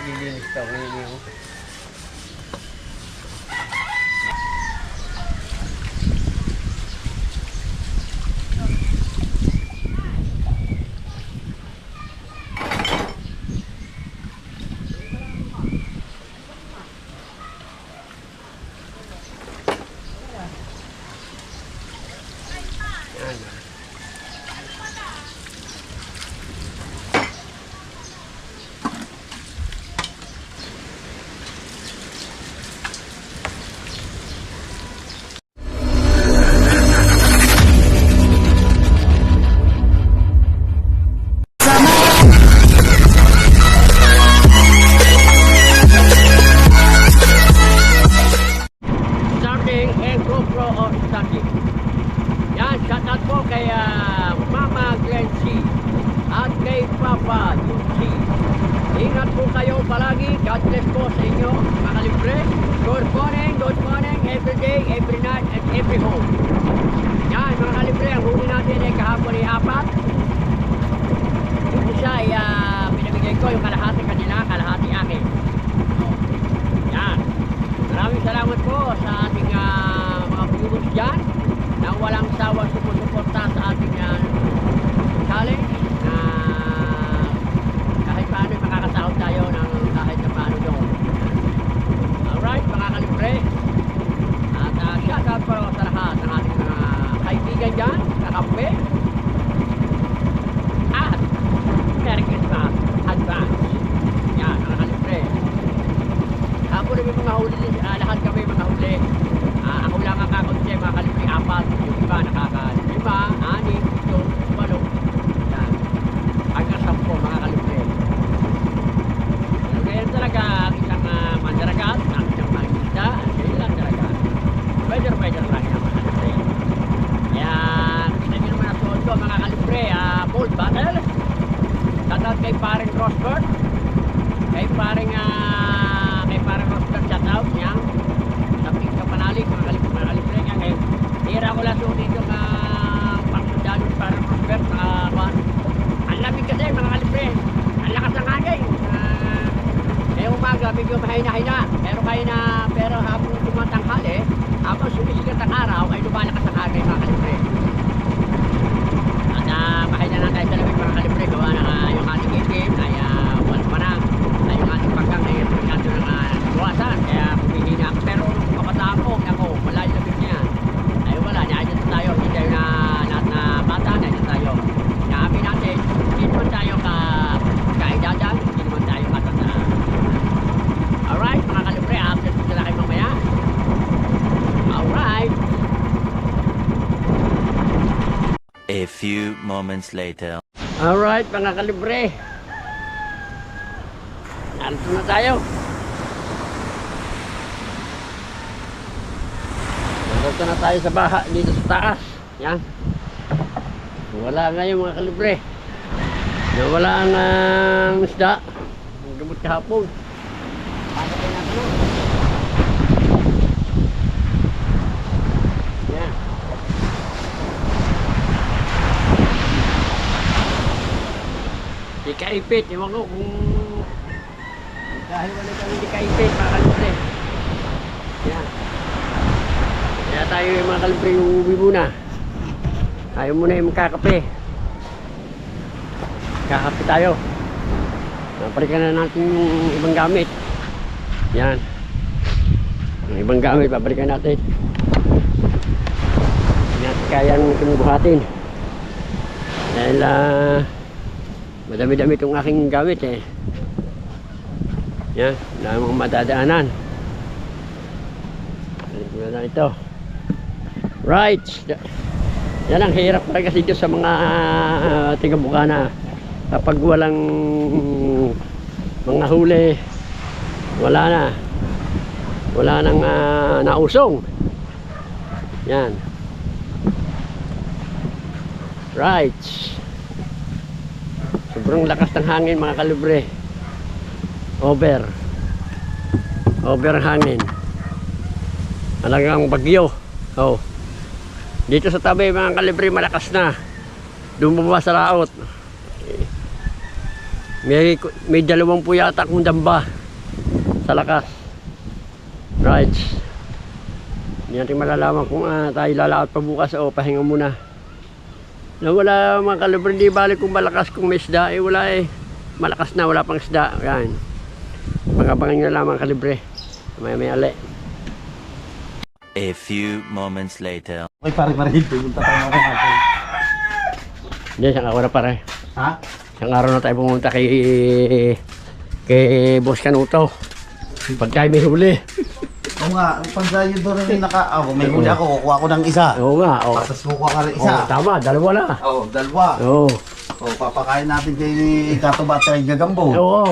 naglilinis daw ngayon yung A few moments later. Alright, mga kalibre. Narito na tayo. Narito na tayo sa baha dito sa taas. Yan. Wala ngayon mga kalibre. Nawala ang isda. Ang gamot kahapon. Pasok kayo natin na. Di kaipit, ewan ko kung dahil wala kami di kaipit mga kalibre. Yan. Kaya tayo mga kalibre uuwi muna. Tayo muna yung magkakape. Kakape tayo. Napalikan na natin yung ibang gamit. Yan. Yung ibang gamit, papalikan natin. Yan, kayang kinubuhatin. Dahil madami-dami itong aking gamit eh. Yan, dami mong madadaanan. Balik na ito. Right. Yan ang hirap talaga dito sa mga tiga-Bukana. Kapag walang mga huli, wala na. Wala nang nausong. Yan. Right. Sobrang lakas ng hangin mga kalibre. Over hangin. Talagang bagyo. Oh. Dito sa tabi mga kalibre malakas na. Dumaba sa laot. May 2 po yata akong damba sa lakas. Right. Hindi natin malalaman kung tayo lalaot pa bukas o pahinga muna. Na wala mga kalibre, di balik kung malakas kung may isda. Wala malakas na, wala pang isda. Yan. Pag-abangan nyo lang mga kalibre. May ali. A few moments later. Okay, pare-pare. Pumunta tayo ng hapon. Hindi, isang araw na pare. Ha? Isang araw na tayo pumunta kay Boss Canuto. Pagka may huli. Oo nga, pagka yun doon rin may huli ako, kukuha ko ng isa. Oo nga. Tapos kukuha ka rin isa. Tama, 2 na. Oo, 2. Oo. Papakain natin kay Katuba at kay Gagambo. Oo.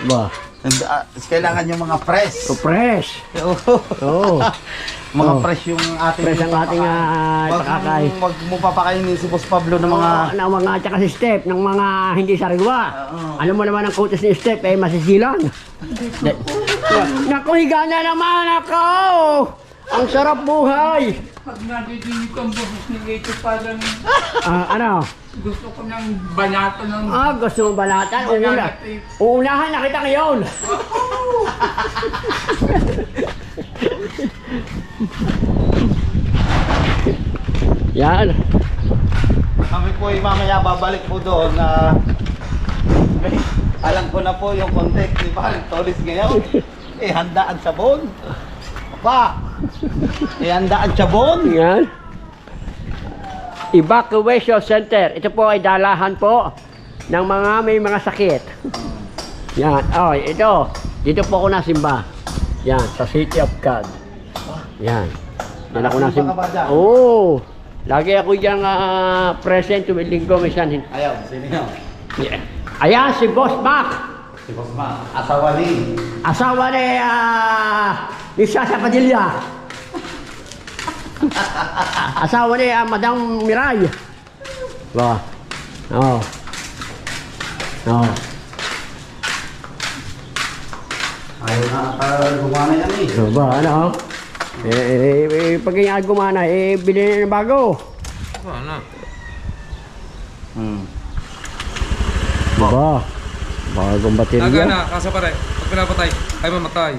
Ba? Kailangan yung mga fresh. Fresh. Oo. Mga fresh yung ating Fresh ang ating pakakay. Wag mo papakainin si Boss Pablo ng mga... ng mga tsaka si Step, ng mga hindi sariwa. Alam mo naman ang kutis ni Step, masisilan. Naku, higa na naman ako! Ang sarap buhay! Pag nadidinig ko ang boses ni Gato parang Ano? gusto ko ng banata ng... Gusto mong balatan? Uunahan na kita ngayon! Yan. Kami po ay mamaya babalik po doon na... alam ko na po yung contact ni Paring Toris ngayon. Handaan sabon. Pa! Handaan sabon. Yan. Evacuation Center. Ito po ay dalahan po ng mga may mga sakit. Yan. Oh, ito. Dito po ako nasimba. Yan, sa City of God. Yan. Yan ako nasimba. Oo. Lagi ako diyang present tuwing linggo may sanhin. Ayaw, sino yun? Yeah. Ayan, si Boss Mac. Si Boss Ma. Asawa ni. Asawa ni Sasa Padilla. Asawa ni Madam Miray. Ba. Oh. Oh. Ayaw na gumana yan eh. So ba, ano? Pag yung gumana, bilhin na ng bago. Ano? Ba? Bagong baterya. Naga na, kasa pare. Pag pinapatay, ay mamatay.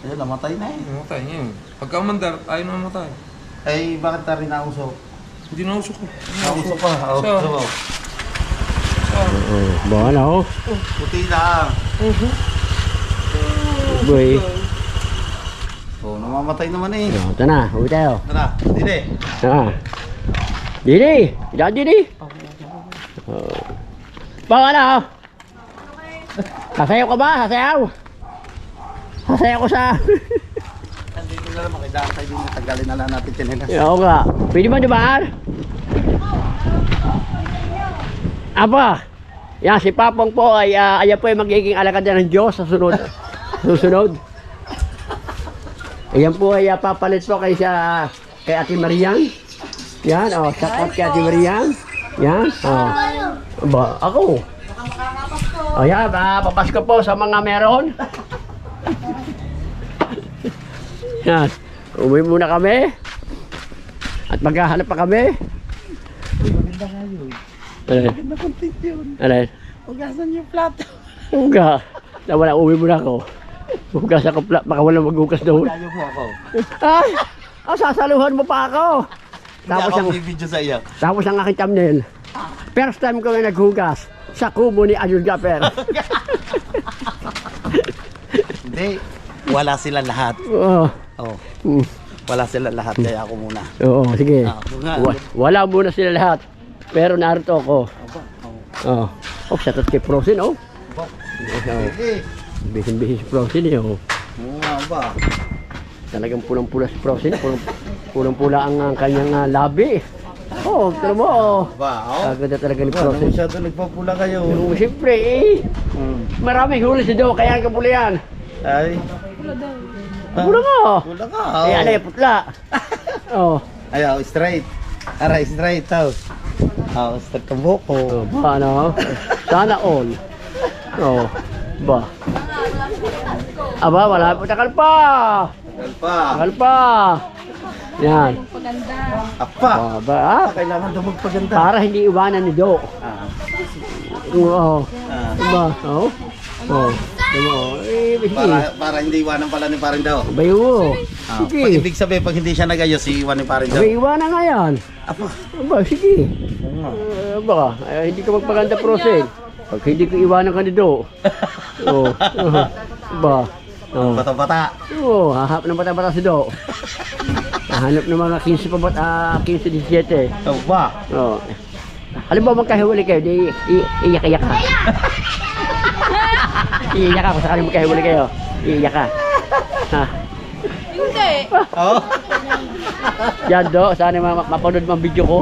Ayun, namatay na eh. Mamatay yun. Pagka umandar, ayaw na mamatay. Ay, bakit na rin nausok? Hindi na usok ko. Nausok pa. So- Ba, ano? Puti lang. Boy. Namamatay naman eh. Ito na, uwi tayo. Tara, dili. Didi! Diyan, Didi! Baka na, oh. Sasayaw ka ba? Sasayaw? Sasayaw ko sa... Nandito na lang makidaan tayo din. Tagalin na lang natin tinilas. Oo nga. Pwede ba dumaan? Apa? Yan, si Papong po ay ayan po ay magiging alagad ng Diyos sa sunod. Susunod. Ayan po ay papalit po kay Ate Marian. Yan, oh, shout out kay Ate Marian. Yan, oh. Ba, ako. O yan, papasko po sa mga meron. Yan, umuwi muna kami. At maghahanap pa kami. Alay. Alay. Hugasan yung plato. Huga. Nawala, uwi muna ako. Hugas ako, baka walang maghugas doon. Ayaw mo ako. Ay! Sasaluhan mo pa ako. Hindi ako bibidyo sa iyo. Tapos ang aking thumbnail. First time ko na naghugas sa kubo ni Ayun Gaper. Hindi. Wala sila lahat. Oo. Oh. Mm. Wala sila lahat. Kaya ako muna. Oo, sige. Ako nga. Wala muna sila lahat. Pero narito ako. Aba, Oh. Oh, shout out kay Frozen, oh. Sige. Bihin-bihin si Frozen, eh, oh. Oo nga ba? Talagang pulang-pula si Frozen. Pulang-pula ang kanyang labi. Oh, tira mo, oh. Ba, oh. Kaganda talaga ni Ano Frozen. masyado nagpapula kayo? Siyempre, maraming huli si Do, kaya ang kapula yan. Ay. Pula mo. Pula ka. Eh, ano yung putla? Oh. Ayaw, straight. Aray, straight tao. Straight ka buko. Oh, ba, ano? Sana all. Oh, ba. Aba, wala po. Takal pa. Alpa. Takal pa. Yan. Apa. Oh, ba, Kailangan daw magpaganda. para hindi iwanan ni Do. Oo. Ah, Diba? Oo. Oo. Diba? Eh, sige. para hindi iwanan pala ni parin daw. Bayo. Ah, pag Sige. ibig sabihin, pag hindi siya nagayos, iwan ni parin daw. May iwanan nga yan. Apa? Aba, sige. Oo nga. Aba, hindi ka magpaganda prosen. Pag hindi ko iwanan ka dito. Oo. Aba. Oo. Bata-bata. Oo, hahap ng bata-bata si Do. Hahanap ng mga 15 pa bata, 15-17. Oh, ba? Oo. Halimbawa magkahuli kayo, di iyak-iyak ka. Iiyak ka kung sakaling magkahuli kayo. Iiyak ka. Ha? Hindi. Oh. Yan Do, sana mapanood mo ang video ko.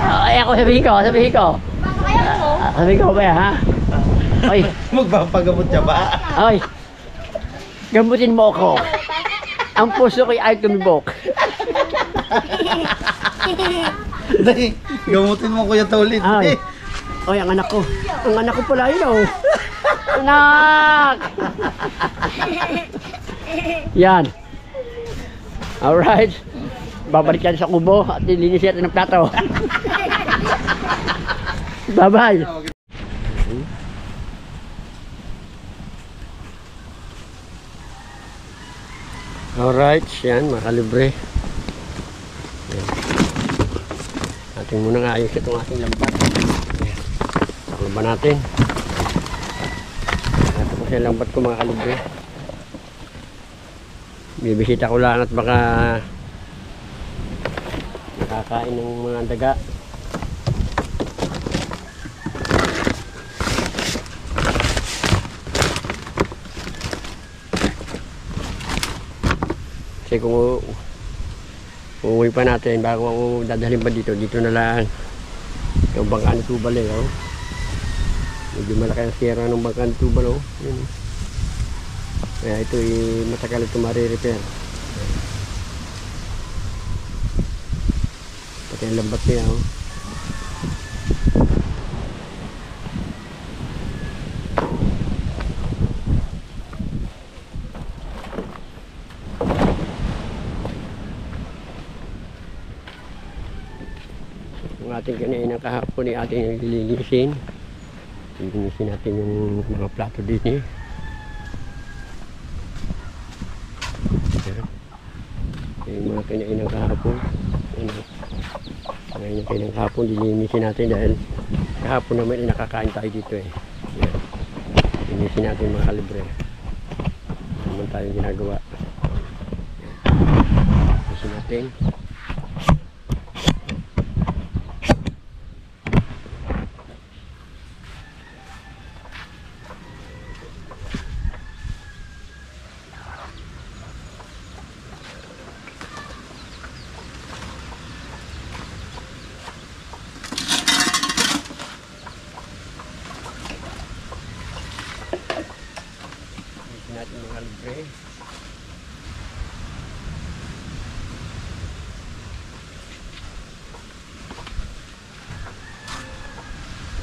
Ay, ako sabihin ko. Sabihin ko ba ha? Ay, Magpapagamot siya ba? ay. Gamutin mo ako. Ang puso ko'y ay tumibok. Dahil, gamutin mo kuya Tolit. Ay. Ay, ang anak ko. Ang anak ko pala yun, oh. Anak! Yan. Alright. Babalik yan sa kubo at nilinis natin ng plato. Bye-bye. Alright, yan, makalibre. Yan. Ating munang ayos itong ating lambat. Yan. Lambat natin. Ito po siya lambat ko mga kalibre. Bibisita ko lang at baka nakakain ng mga daga. Kasi kung uuwi pa natin bago ako dadalhin pa dito na lang yung bangka ni Tubal eh, oh. Medyo malaki ang sira ng bangka ni Tubal, oh. Yun. Kaya ito matagal ito marirepair. Pati ang lambat niya, oh. Yung ating kinainang kahapon ay ating lilinisin. Lilinisin natin yung mga plato din eh. Yung mga kinainang kahapon. Ngayon yung kinainang kahapon lilinisin natin dahil kahapon naman nakakain tayo dito eh. Yan. Lilinisin natin mga kalibre. Naman tayong ginagawa. Lilinisin natin. Natin mga libre.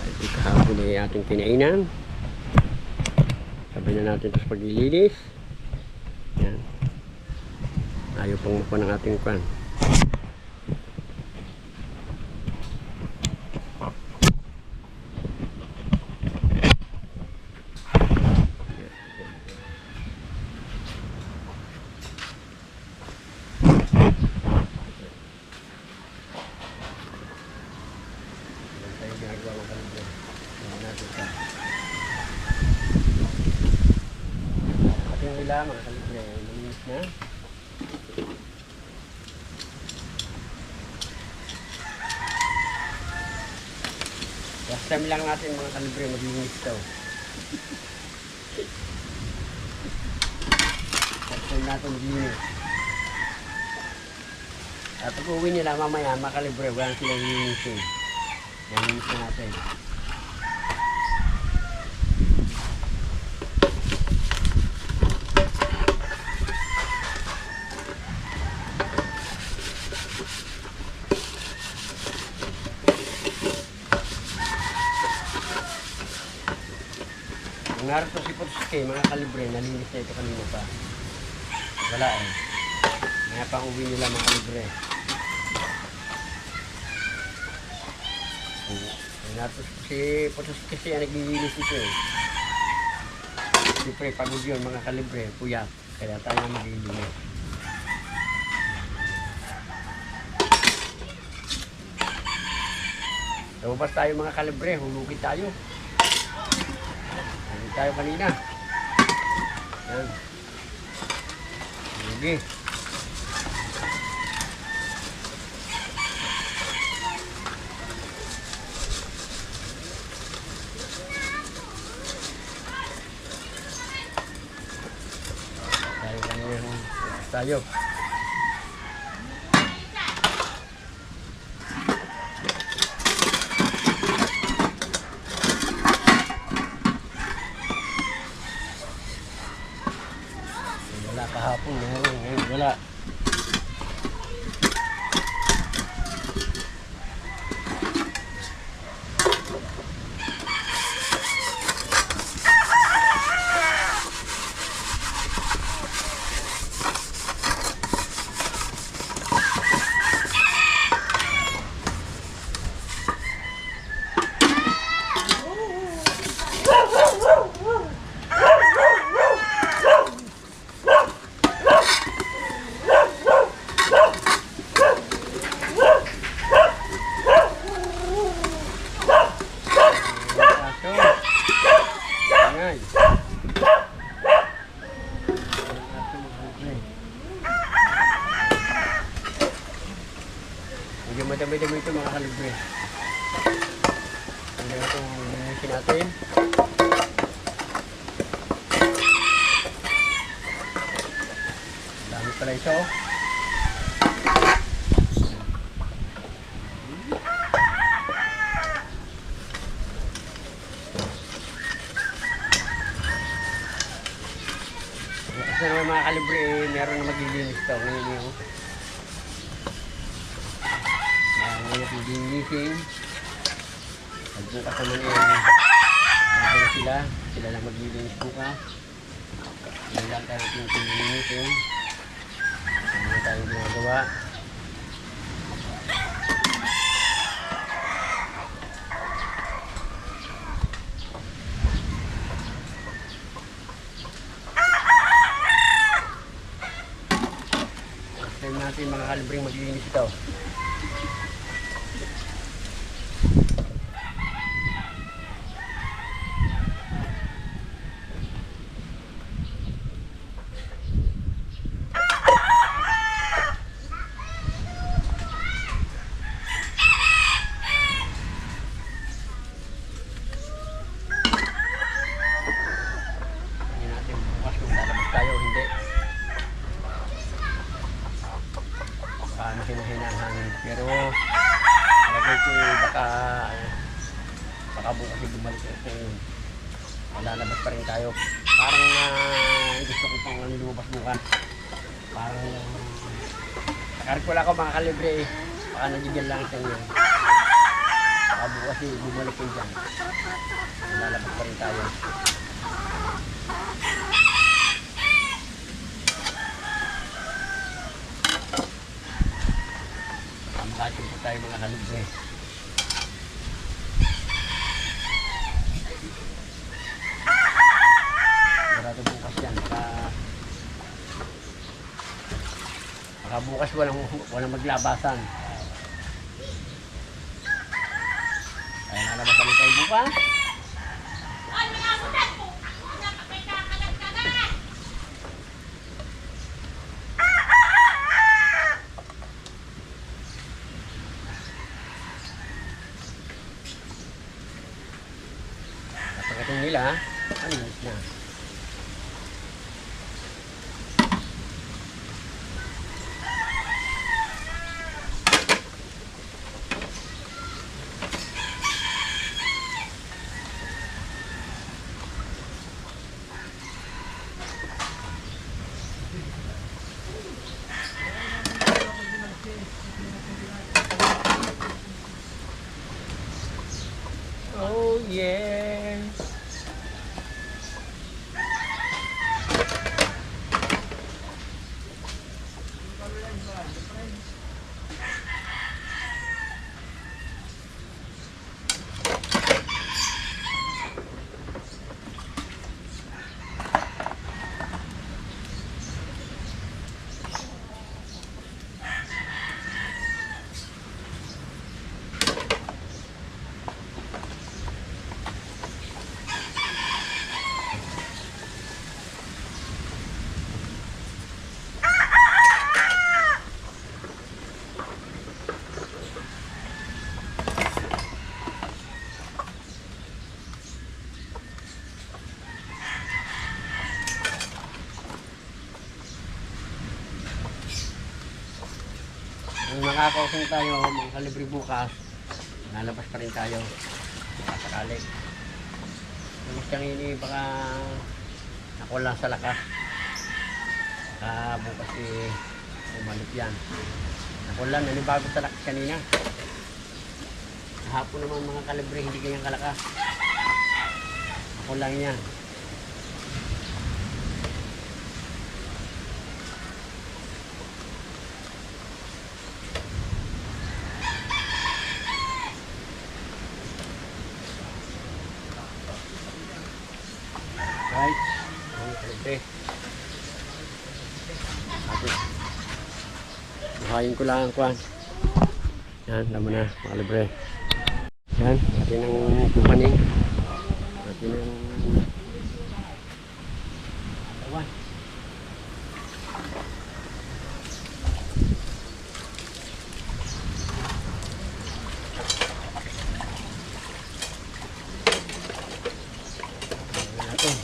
Ito kahapon ay ating kinainan. Sabay na natin ito sa paglilinis. Yan. Ayaw pang mapa ng ating pan. Ating nila mga kalibre, malinis na. Last time lang natin mga kalibre maglinis ito. Last time natin maglinis. At pag uwi nila mamaya mga kalibre, wala silang linisin. Nalinis na natin. Kung narito si Potsuke, mga kalibre, nalinis na ito kanina pa. Wala eh. Kaya pang uwi nila mga kalibre. Natos si Potos kasi ang naglilinis ito eh. Siyempre, pagod yun mga kalibre, puyat. Kaya tayo na maglilinis. Lumabas tayo mga kalibre, hulugin tayo. Hulugin tayo kanina. Yan. Hulugin. Tayo kanina. Tayo. Wala kahapon, ngayon wala. Medyo madami-dami ito mga kalibre. Hindi na itong linisin natin. Dami pala ito. Kasi naman mga kalibre, meron na maglilinis ito. Ngayon yung ngayon linisin. Pagbukas naman nandun na sila. Sila lang maglilinis bukas. Ngayon lang tayo linisin. Ano na tayo ginagawa. Time natin mga kalibreng maglilinis ito. Tingnan natin bukas kung lalabas tayo o hindi. Paano hinahina ang hangin. Pero lagay ko baka bukas yung bumalik ito yun. Lalabas pa rin tayo. Parang gusto ko pang lumabas bukas. Parang nakarikula ko mga kalibre eh. Baka nagigil lang ito yun. Baka bukas bumalik yun dyan. Lalabas pa rin tayo. Makasin po tayo mga kalibre. Sigurado bukas yan. Baka bukas walang maglabasan. Kaya nalabasan na tayo bukas. Pagdating nila, alinis na. Oh yeah. nakakausing tayo, mga kalibre bukas, lalabas pa rin tayo. Sakali. Yung siyang ini, baka nakulang sa lakas. Bukas umalik yan. Nakulang, nanibago sa lakas kanina. Hapon naman mga kalibre, hindi kanyang kalakas. Nakulang yan. Right. Okay. Buhayin ko lang ang kuhan. Yan, tama na, mga libre. Yan, natin ang kuhaning. Natin ang tawan. Natin.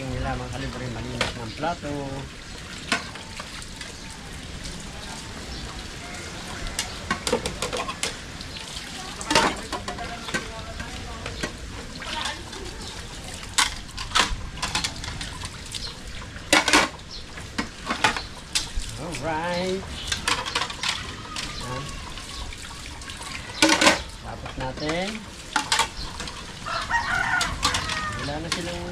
Nila mga kalibre, malinis ng plato. Alright. Tapos natin. Wala na silang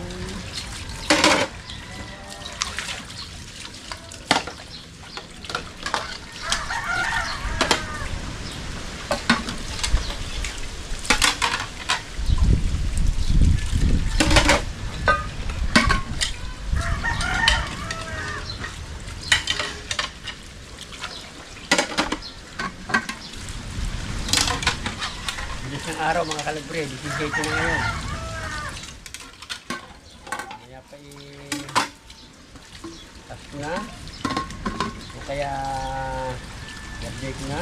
isang araw mga kalibre, 17 na ngayon. Kaya pa tas na o kaya i-update na.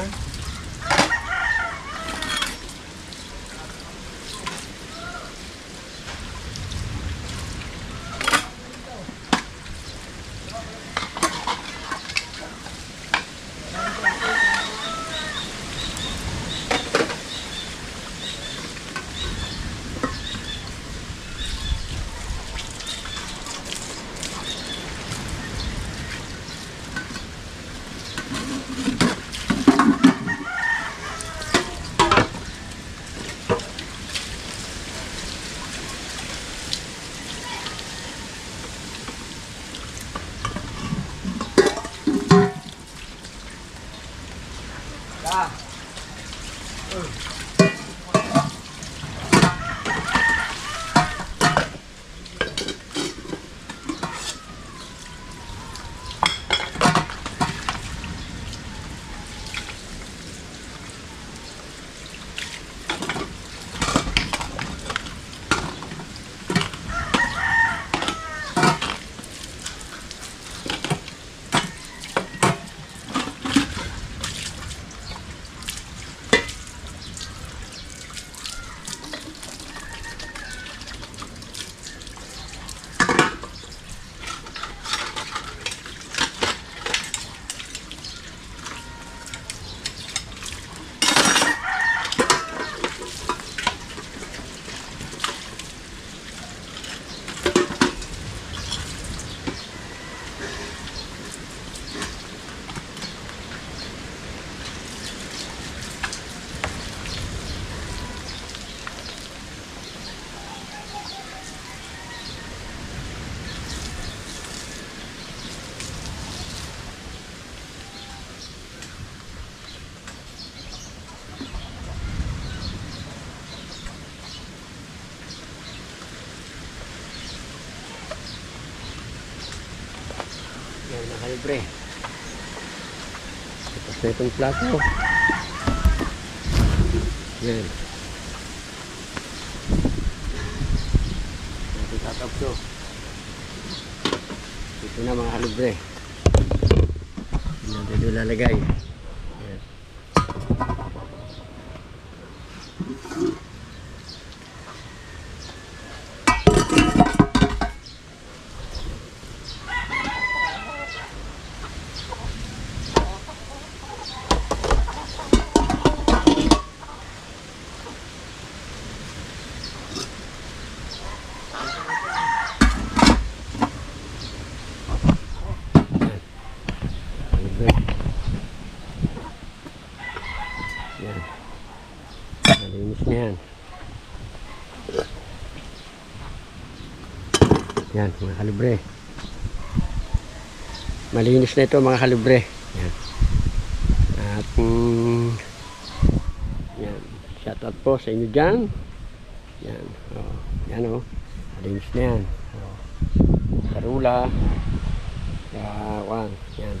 kalibre. Tapos na itong plato. Yan. Natin tatapso. Ito na mga kalibre. Natin ito lalagay. Yan. Yan. Malinis na yan. Yan, mga kalibre. Malinis na ito mga kalibre. Yan. At yan. Shout out po sa inyo dyan. Yan. Oh, yan o. Malinis na yan. Oh. Karula. Yan. Yan.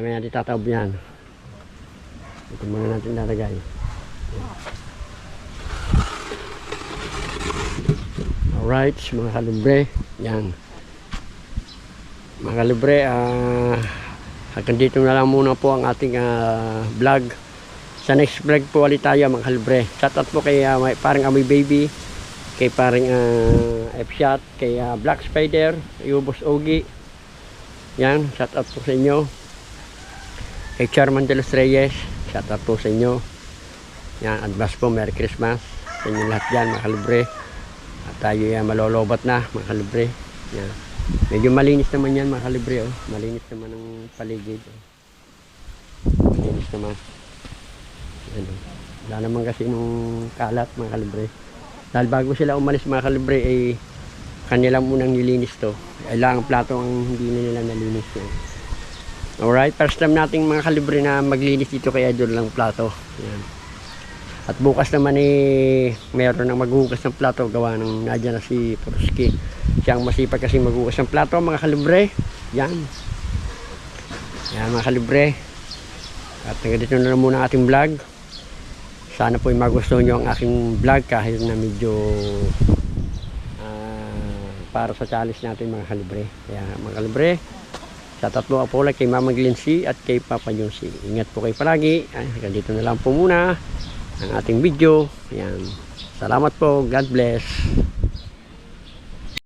Mamaya natin tatawag yan. Ito muna natin lalagay. Alright, mga kalibre. Yan. Mga kalibre, hanggang dito na lang muna po ang ating vlog. Sa next vlog po ulit tayo mga kalibre. Shout out po kay parang Amoy Baby, kay parang F-Shot, kay Black Spider, Yubos Ogi. Yan, shout out po sa inyo. Kay Charman de los Reyes, shout out po sa inyo. Yan, advance po, Merry Christmas sa inyo lahat dyan mga kalibre. At tayo malolobat na mga kalibre. Yan. Medyo malinis naman yan mga kalibre. Oh. Malinis naman ang paligid. Oh. Malinis naman. Yan, oh. Wala naman kasi nung kalat mga kalibre. Dahil bago sila umalis mga kalibre ay kanilang munang nilinis to. Kailangan plato ang hindi nila nalinis yan. Alright, first time nating mga kalibre na maglinis dito kay Idol lang plato. Yan. At bukas naman meron nang maghugas ng plato gawa ng nadya na si Pruski. Siyang masipag kasi maghugas ng plato mga kalibre. Yan. Yan mga kalibre. At dito na muna ang ating vlog. Sana po magustuhan nyo ang aking vlog kahit na medyo para sa challenge natin mga kalibre. Kaya mga kalibre, tatatlo po ulit kay Mama Glency at kay Papa Yonsi. Ingat po kayo palagi. Dito na lang po muna ang ating video. Yan. Salamat po. God bless.